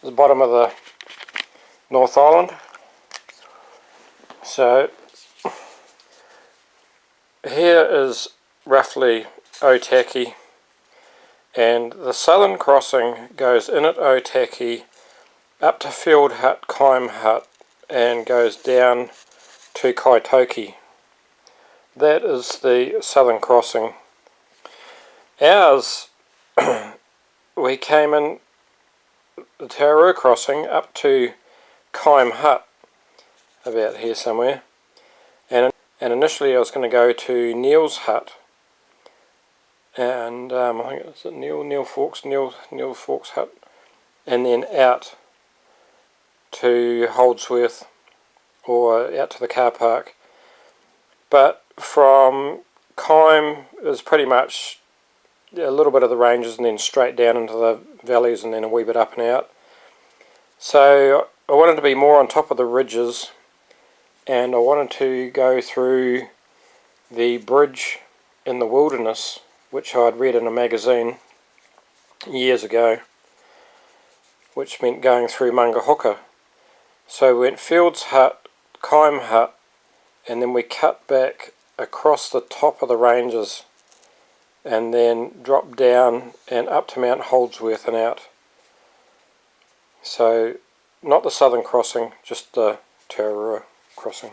the bottom of the North Island. So here is roughly Otaki, and the southern crossing goes in at Otaki up to Field Hut, Kaim Hut, and goes down to Kaitoki. That is the southern crossing. Ours, we came in the Tararua crossing up to Kaim Hut, about here somewhere, and initially I was going to go to Neil's hut, and I think it's Neil Fawkes hut, and then out to Holdsworth or out to the car park. But from Kaim is pretty much a little bit of the ranges and then straight down into the valleys and then a wee bit up and out. So I wanted to be more on top of the ridges, and I wanted to go through the bridge in the wilderness, which I'd read in a magazine years ago, which meant going through Mangahoka. So we went Fields Hut, Kaim Hut, and then we cut back across the top of the ranges and then dropped down and up to Mount Holdsworth and out. So not the southern crossing, just the Tararua crossing.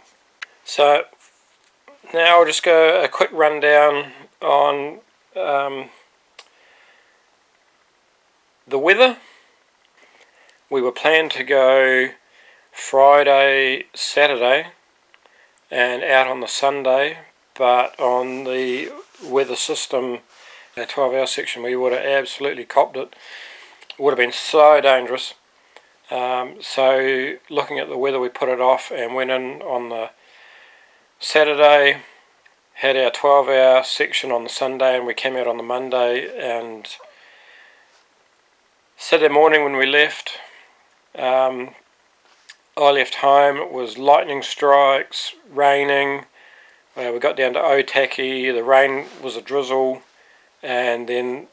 So now I'll just go a quick rundown on the weather. We were planned to go Friday, Saturday and out on the Sunday, but on the weather system, the 12-hour section, we would have absolutely copped it. It would have been so dangerous. So looking at the weather, we put it off and went in on the Saturday, had our 12-hour section on the Sunday, and we came out on the Monday. And Saturday morning when we left, I left home, it was lightning strikes, raining. We got down to Otaki, the rain was a drizzle, and then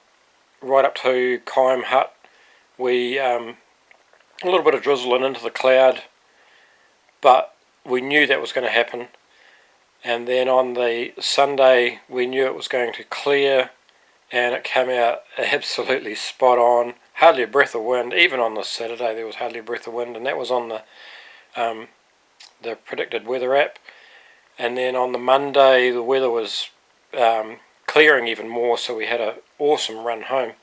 right up to Kaim Hut, we a little bit of drizzle and into the cloud, but we knew that was going to happen. And then on the Sunday we knew it was going to clear, and it came out absolutely spot on. Hardly a breath of wind. Even on the Saturday there was hardly a breath of wind, and that was on the predicted weather app. And then on the Monday the weather was clearing even more, so we had an awesome run home.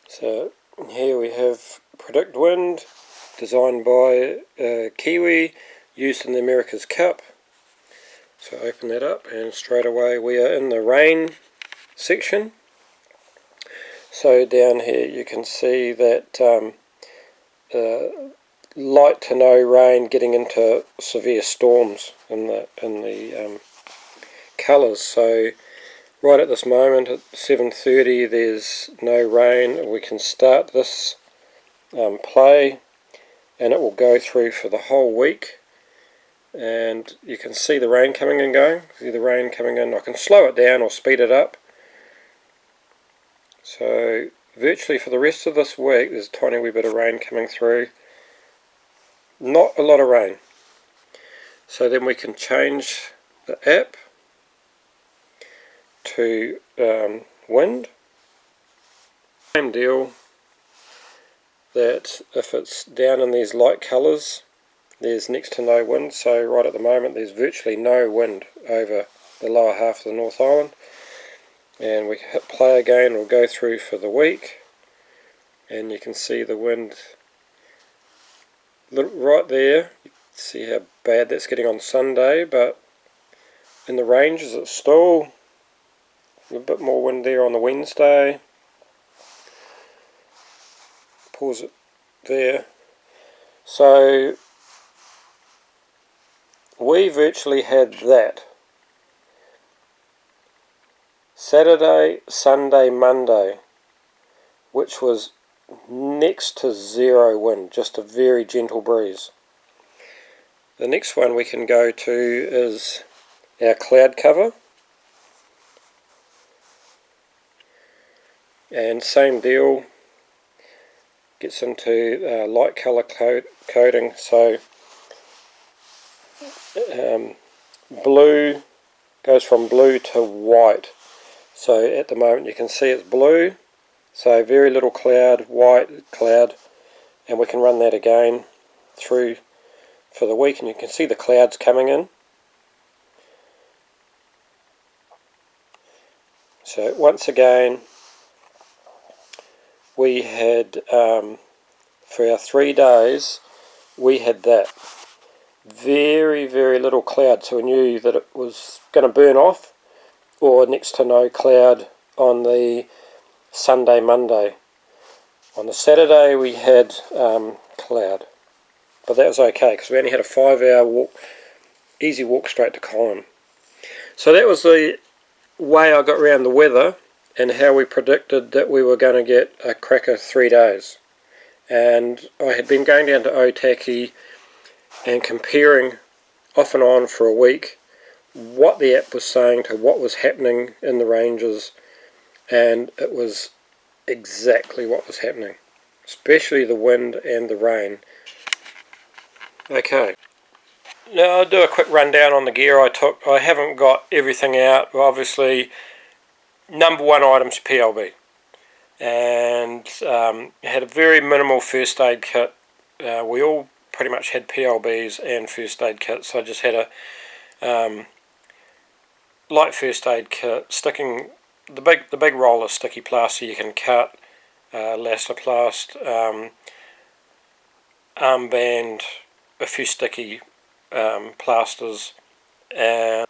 So here we have Predict Wind, designed by Kiwi, used in the America's Cup. So open that up and straight away we are in the rain section. So down here you can see that light to no rain getting into severe storms in the colours. So right at this moment at 7:30 there's no rain. We can start this play and it will go through for the whole week, and you can see the rain coming and going. See the rain coming in. I can slow it down or speed it up. So virtually for the rest of this week there's a tiny wee bit of rain coming through. Not a lot of rain. So then we can change the app to wind. Same deal, that if it's down in these light colours there's next to no wind. So right at the moment there's virtually no wind over the lower half of the North Island, and we can hit play again. We'll go through for the week and you can see the wind right there. You can see how bad that's getting on Sunday, but in the ranges it's still a bit more wind there on the Wednesday. Pause it there. So we virtually had that Saturday, Sunday, Monday, which was next to zero wind, just a very gentle breeze. The next one we can go to is our cloud cover, and same deal, gets into light colour coding. So blue goes from blue to white. So at the moment you can see it's blue, so very little cloud, white cloud, and we can run that again through for the week and you can see the clouds coming in. So once again we had for our 3 days we had that very little cloud, so we knew that it was going to burn off, or next to no cloud on the Sunday, Monday. On the Saturday we had cloud, but that was okay because we only had a 5-hour walk, easy walk straight to Colin. So that was the way I got around the weather and how we predicted that we were going to get a cracker 3 days. And I had been going down to Otaki and comparing off and on for a week what the app was saying to what was happening in the ranges, and it was exactly what was happening, especially the wind and the rain. Okay, now I'll do a quick rundown on the gear I took. I haven't got everything out. Obviously, number one item's PLB, and had a very minimal first aid kit. We all pretty much had PLBs and first aid kits, so I just had a light first aid kit, sticking the big roll of sticky plaster you can cut, elastoplast, armband, a few sticky plasters, and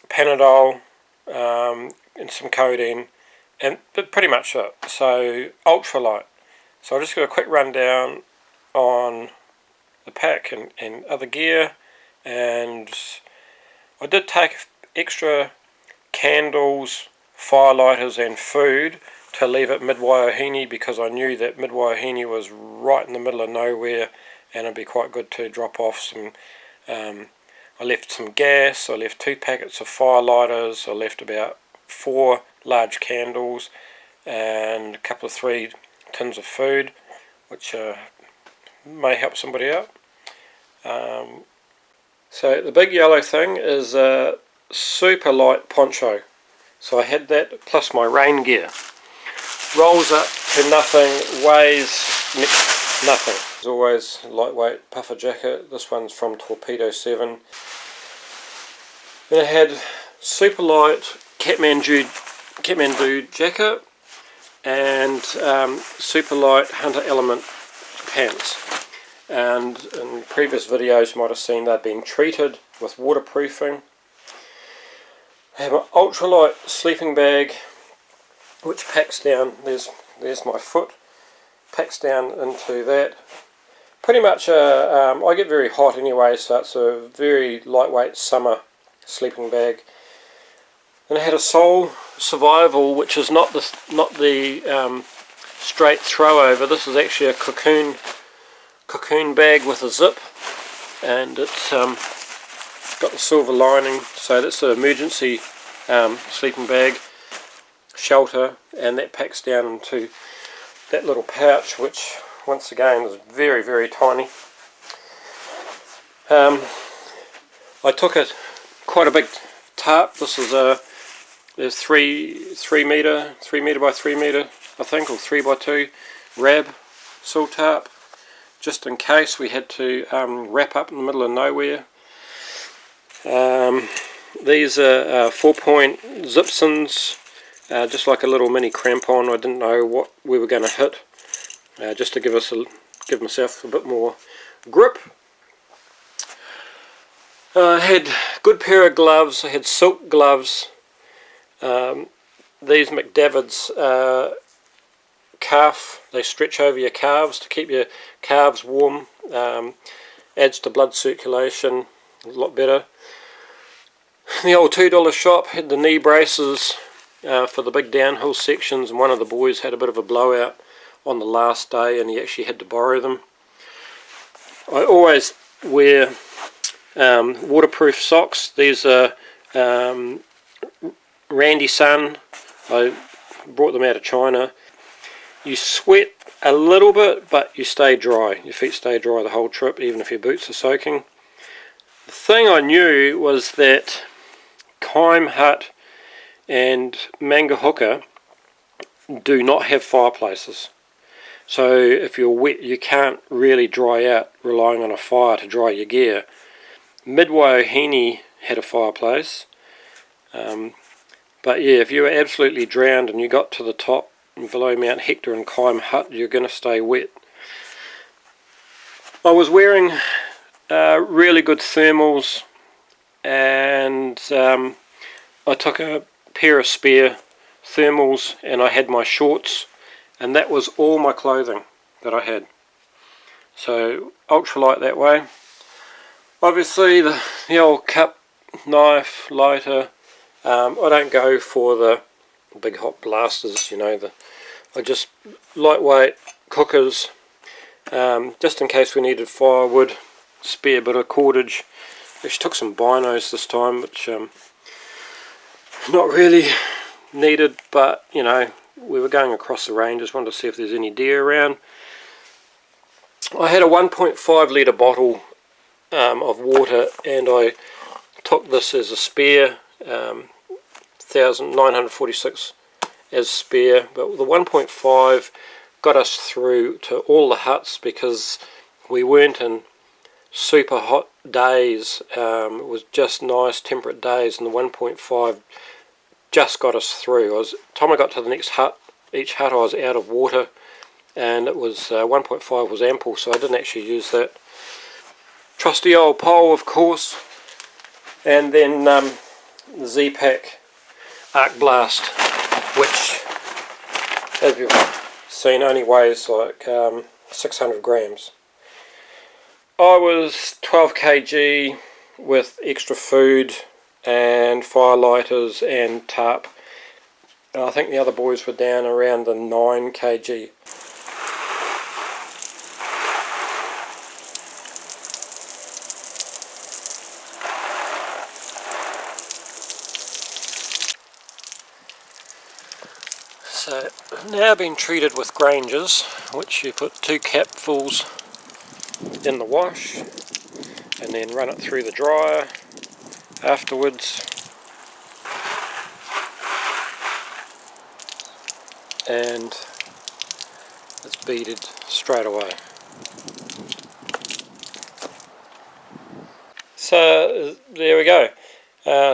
Panadol, and some codeine, but pretty much it. So ultralight. So I'll just do a quick rundown on the pack and other gear, and I did take extra candles, firelighters and food to leave at Mid-Waiohini because I knew that Mid-Waiohini was right in the middle of nowhere and it'd be quite good to drop off some. I left some gas, I left 2 packets of firelighters, I left about 4 large candles and a couple of 3 tins of food, which may help somebody out. So the big yellow thing is a super light poncho. So I had that plus my rain gear. Rolls up to nothing, weighs nothing. As always, lightweight puffer jacket. This one's from Torpedo 7. Then I had super light Kathmandu jacket and super light Hunter Element pants. And in previous videos you might have seen they've been treated with waterproofing. I have an ultralight sleeping bag which packs down, there's my foot, packs down into that. Pretty much I get very hot anyway, so it's a very lightweight summer sleeping bag. And I had a Soul Survival, which is not the straight throw over. This is actually a cocoon bag with a zip, and it's got the silver lining, so that's an emergency sleeping bag shelter, and that packs down into that little pouch, which once again is very tiny. I took quite a big tarp. This is there's 3 meter by 3 meter, I think, or 3 by 2 rab sill tarp, just in case we had to wrap up in the middle of nowhere. These are 4-point Zipsons, just like a little mini crampon. I didn't know what we were going to hit, just to give myself a bit more grip. I had a good pair of gloves. I had silk gloves. These McDavid's calf, they stretch over your calves to keep your calves warm, adds to blood circulation a lot better. The old $2 shop had the knee braces for the big downhill sections, and one of the boys had a bit of a blowout on the last day and he actually had to borrow them. I always wear waterproof socks. These are Randy Sun. I brought them out of China. You sweat a little bit, but you stay dry. Your feet stay dry the whole trip, even if your boots are soaking. The thing I knew was that Parangi Hut and Mangahuka do not have fireplaces. So if you're wet, you can't really dry out relying on a fire to dry your gear. Midwaiahine had a fireplace. But yeah, if you were absolutely drowned and you got to the top below Mount Hector and Parangi Hut, you're going to stay wet. I was wearing really good thermals, and I took a pair of spare thermals and I had my shorts, and that was all my clothing that I had. So ultralight that way. Obviously the old cup, knife, lighter. I don't go for the big hot blasters, you know. I just lightweight cookers, just in case we needed firewood, spare bit of cordage. Actually took some binos this time, which not really needed, but you know, we were going across the ranges, wanted to see if there's any deer around. I had a 1.5 litre bottle of water, and I took this as a spare, 1946 as spare, but the 1.5 got us through to all the huts because we weren't in super hot days. It was just nice temperate days, and the 1.5 just got us through. Time I got to the next hut, each hut I was out of water, and it was 1.5 was ample, so I didn't actually use that. Trusty old pole, of course, and then the Z-Pack Arc Blast, which, as you've seen, only weighs like 600 grams. I was 12 kg with extra food and fire lighters and tarp. And I think the other boys were down around the 9 kg. So now being treated with Grangers, which you put 2 capfuls in the wash and then run it through the dryer afterwards, and it's beaded straight away. So there we go.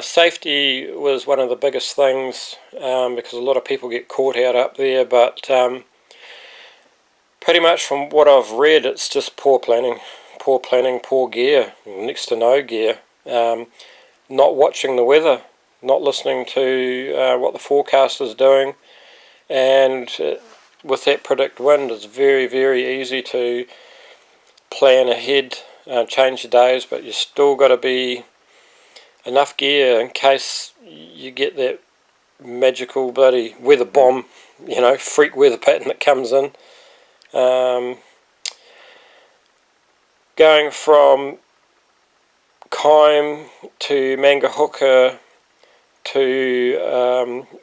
Safety was one of the biggest things, because a lot of people get caught out up there, but pretty much from what I've read, it's just poor planning, poor gear, next to no gear, not watching the weather, not listening to what the forecast is doing, and with that predict wind, it's very, very easy to plan ahead, change the days, but you still got to be enough gear in case you get that magical bloody weather bomb, you know, freak weather pattern that comes in. Going from Kaim to Mangahuka to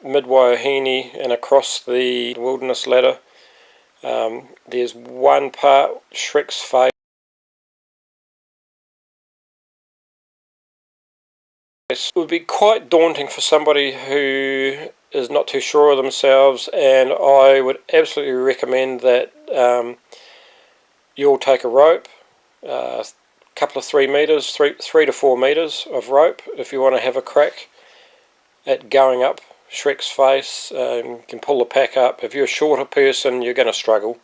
Midwaiahine and across the wilderness ladder, there's one part, Shrek's Face. It would be quite daunting for somebody who is not too sure of themselves, and I would absolutely recommend that you all take a rope, a couple of 3 meters, 3 to 4 meters of rope if you want to have a crack at going up Shrek's Face. You can pull the pack up. If you're a shorter person, you're going to struggle.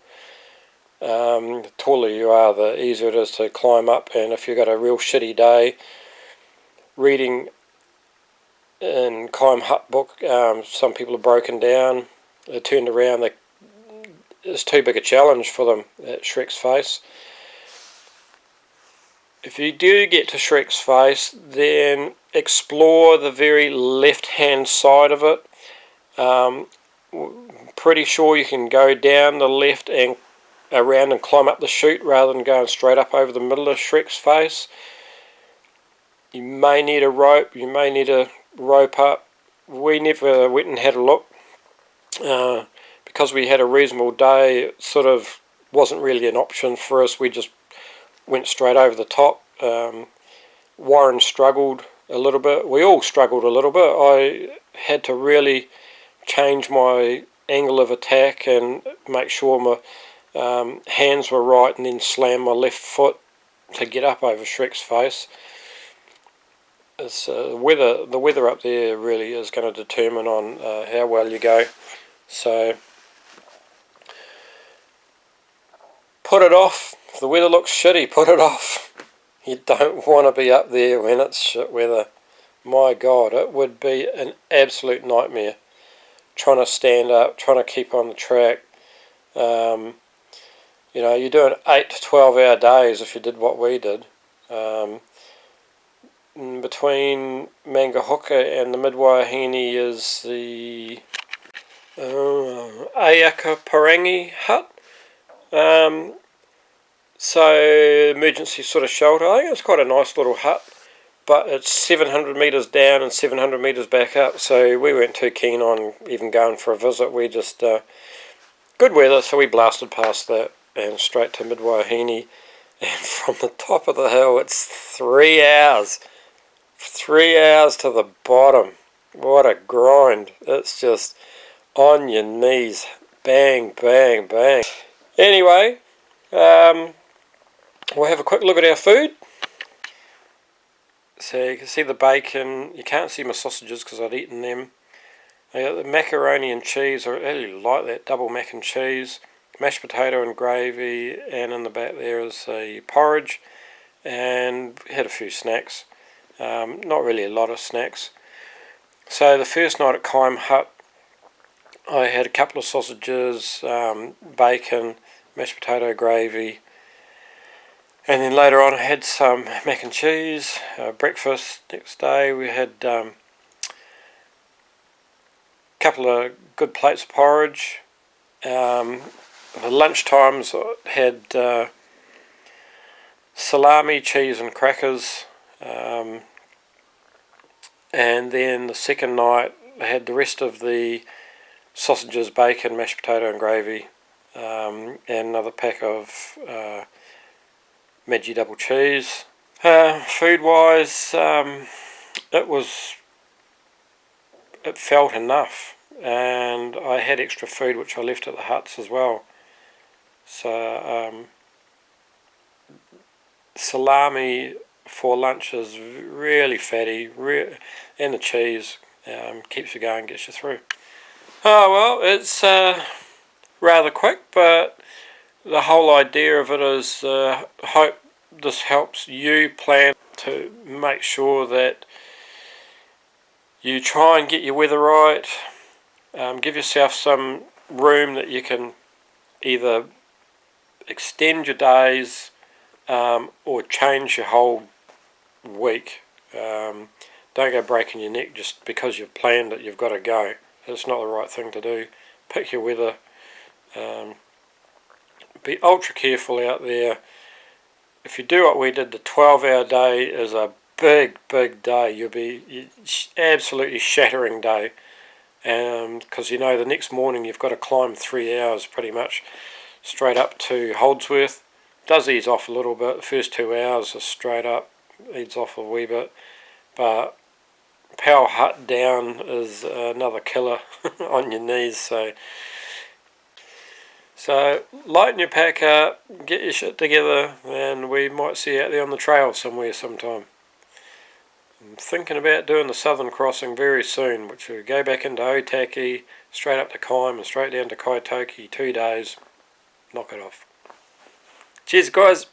The taller you are, the easier it is to climb up, and if you've got a real shitty day, reading in Parangi Hut book, some people are broken down, they're turned around, it's too big a challenge for them at Shrek's Face. If you do get to Shrek's Face, then explore the very left hand side of it. Pretty sure you can go down the left and around and climb up the chute rather than going straight up over the middle of Shrek's Face. You may need a rope, you may need a rope up. We never went and had a look because because we had a reasonable day, it sort of wasn't really an option for us. We just went straight over the top. Warren struggled a little bit. We all struggled a little bit. I had to really change my angle of attack and make sure my hands were right, and then slam my left foot to get up over Shrek's face. It's, the weather up there really is going to determine on how well you go. So put it off. If the weather looks shitty, put it off. You don't want to be up there when it's shit weather. My God, it would be an absolute nightmare trying to stand up, trying to keep on the track. You know, you're doing 8 to 12 hour days if you did what we did. Between Mangahoka and the Midwaiahine is the Ayaka Parangi Hut. So emergency sort of shelter. I think it's quite a nice little hut, but it's 700 metres down and 700 metres back up, so we weren't too keen on even going for a visit. We just good weather, so we blasted past that and straight to Midwaiahine. And from the top of the hill, it's 3 hours. 3 hours to the bottom. What a grind. It's just on your knees. Bang, bang, bang. Anyway, we'll have a quick look at our food. So you can see the bacon. You can't see my sausages because I'd eaten them. I got the macaroni and cheese. I really like that double mac and cheese. Mashed potato and gravy. And in the back there is a porridge. And we had a few snacks. Not really a lot of snacks. So the first night at Kaim Hut, I had a couple of sausages, bacon, mashed potato gravy, and then later on I had some mac and cheese. Breakfast next day we had a couple of good plates of porridge. For lunch times I had salami, cheese and crackers. And then the second night I had the rest of the sausages, bacon, mashed potato and gravy, and another pack of Maggi double cheese. Food wise, it felt enough, and I had extra food which I left at the huts as well. So salami for lunch is really fatty, and the cheese keeps you going, gets you through. Oh well, it's rather quick, but the whole idea of it is hope this helps you plan to make sure that you try and get your weather right. Give yourself some room that you can either extend your days or change your whole week. Don't go breaking your neck just because you've planned it, you've got to go. It's not the right thing to do. Pick your weather. Be ultra careful out there. If you do what we did, the 12-hour day is a big day. You'll be absolutely shattering day, because you know the next morning you've got to climb 3 hours pretty much straight up to Holdsworth. Does ease off a little bit. The first 2 hours are straight up, ease off a wee bit, but Powell Hut down is another killer on your knees. So lighten your pack up, get your shit together, and we might see you out there on the trail somewhere sometime. I'm thinking about doing the southern crossing very soon, which will go back into Otaki, straight up to Kaim and straight down to Kaitoki, 2 days, knock it off. Cheers guys!